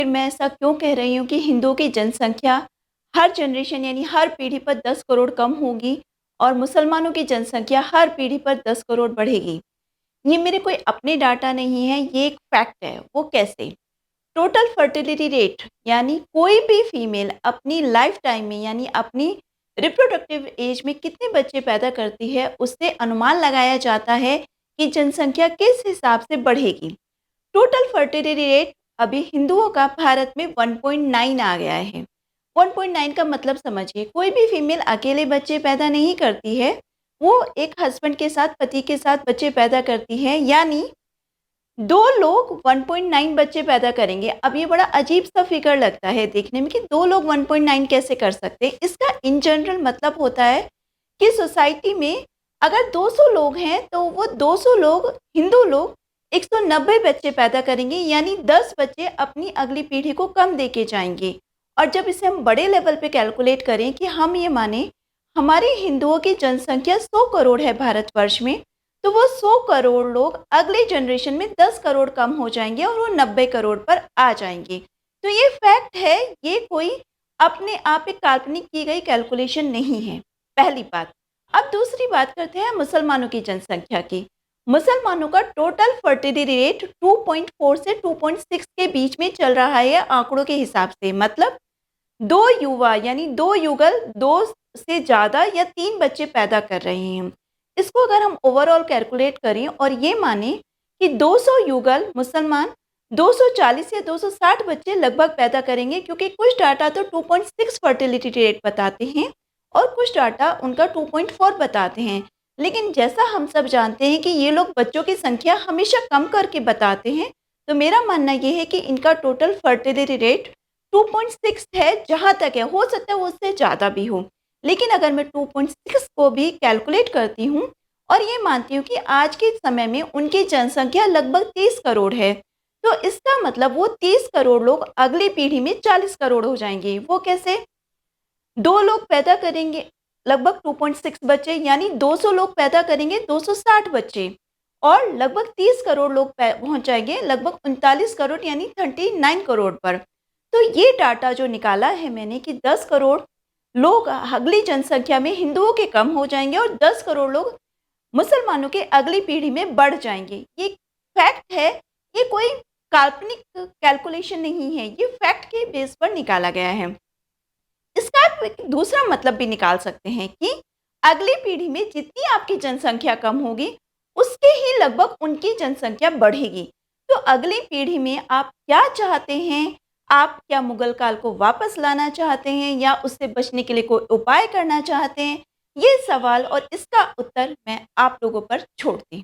फिर मैं ऐसा क्यों कह रही हूँ कि हिंदुओं की जनसंख्या हर जनरेशन यानी हर पीढ़ी पर 10 करोड़ कम होगी और मुसलमानों की जनसंख्या हर पीढ़ी पर 10 करोड़ बढ़ेगी। ये मेरे कोई अपने डाटा नहीं है, ये एक फैक्ट है। वो कैसे? टोटल फर्टिलिटी रेट यानी कोई भी फीमेल अपनी लाइफ टाइम में यानी अपनी रिप्रोडक्टिव एज में कितने बच्चे पैदा करती है, उससे अनुमान लगाया जाता है कि जनसंख्या किस हिसाब से बढ़ेगी। टोटल फर्टिलिटी रेट अभी हिंदुओं का भारत में 1.9 आ गया है। 1.9 का मतलब समझिए, कोई भी फीमेल अकेले बच्चे पैदा नहीं करती है, वो एक हस्बैंड के साथ, पति के साथ बच्चे पैदा करती है, यानी 2 लोग 1.9 बच्चे पैदा करेंगे। अब ये बड़ा अजीब-सा फिगर लगता है देखने में कि 2 लोग 1.9 कैसे कर सकते हैं? इसका इन जनरल मतलब होता है कि सोसाइटी में अगर 200 लोग हैं, तो वो 200 लोग, हिंदू लोग 190 बच्चे पैदा करेंगे, यानी 10 बच्चे अपनी अगली पीढ़ी को कम देके जाएँगे। और जब इसे हम बड़े लेवल पे कैलकुलेट करें कि हम ये माने हमारे हिंदुओं की जनसंख्या 100 करोड़ है भारतवर्ष में, तो वो 100 करोड़ लोग अगले जनरेशन में 10 करोड़ कम हो जाएँगे और वो 90 करोड़ पर आ जाएँगे। तो ये फैक्ट है, ये कोई अपने आप एक काल्पनिक की गई कैलकुलेशन नहीं है, पहली बात। अब दूसरी बात करते हैं मुसलमानों की जनसंख्या की। मुसलमानों का टोटल फर्टिलिटी रेट 2.4 से 2.6 के बीच में चल रहा है आंकड़ों के हिसाब से। मतलब 2 युवा यानी 2 युगल 2 से ज़्यादा या 3 बच्चे पैदा कर रहे हैं। इसको अगर हम ओवरऑल कैलकुलेट करें और ये माने कि 200 युगल मुसलमान 240 या 260 बच्चे लगभग पैदा करेंगे, क्योंकि कुछ डाटा तो 2.6 फर्टिलिटी रेट बताते हैं और कुछ डाटा उनका 2.4 बताते हैं। लेकिन जैसा हम सब जानते हैं कि ये लोग बच्चों की संख्या हमेशा कम करके बताते हैं, तो मेरा मानना ये है कि इनका टोटल फर्टिलिटी रेट 2.6 है, जहाँ तक है। हो सकता है वो उससे ज़्यादा भी हो। लेकिन अगर मैं 2.6 को भी कैलकुलेट करती हूँ और ये मानती हूँ कि आज के समय में उनकी जनसंख्या लगभग 30 करोड़ है, तो इसका मतलब वो 30 करोड़ लोग अगली पीढ़ी में 40 करोड़ हो जाएँगे। वो कैसे? 2 लोग पैदा करेंगे लगभग 2.6 बच्चे, यानी 200 लोग पैदा करेंगे 260 बच्चे, और लगभग 30 करोड़ लोग पहुंच जाएंगे लगभग 39 करोड़ यानी 39 करोड़ पर। तो ये डाटा जो निकाला है मैंने कि 10 करोड़ लोग अगली जनसंख्या में हिंदुओं के कम हो जाएंगे और 10 करोड़ लोग मुसलमानों के अगली पीढ़ी में बढ़ जाएंगे। ये फैक्ट है, ये कोई काल्पनिक कैलकुलेशन नहीं है, ये फैक्ट के बेस पर निकाला गया है। इसका आप एक दूसरा मतलब भी निकाल सकते हैं कि अगली पीढ़ी में जितनी आपकी जनसंख्या कम होगी, उसके ही लगभग उनकी जनसंख्या बढ़ेगी। तो अगली पीढ़ी में आप क्या चाहते हैं? आप क्या मुगल काल को वापस लाना चाहते हैं या उससे बचने के लिए कोई उपाय करना चाहते हैं? ये सवाल और इसका उत्तर मैं आप लोगों पर छोड़ती हूँ।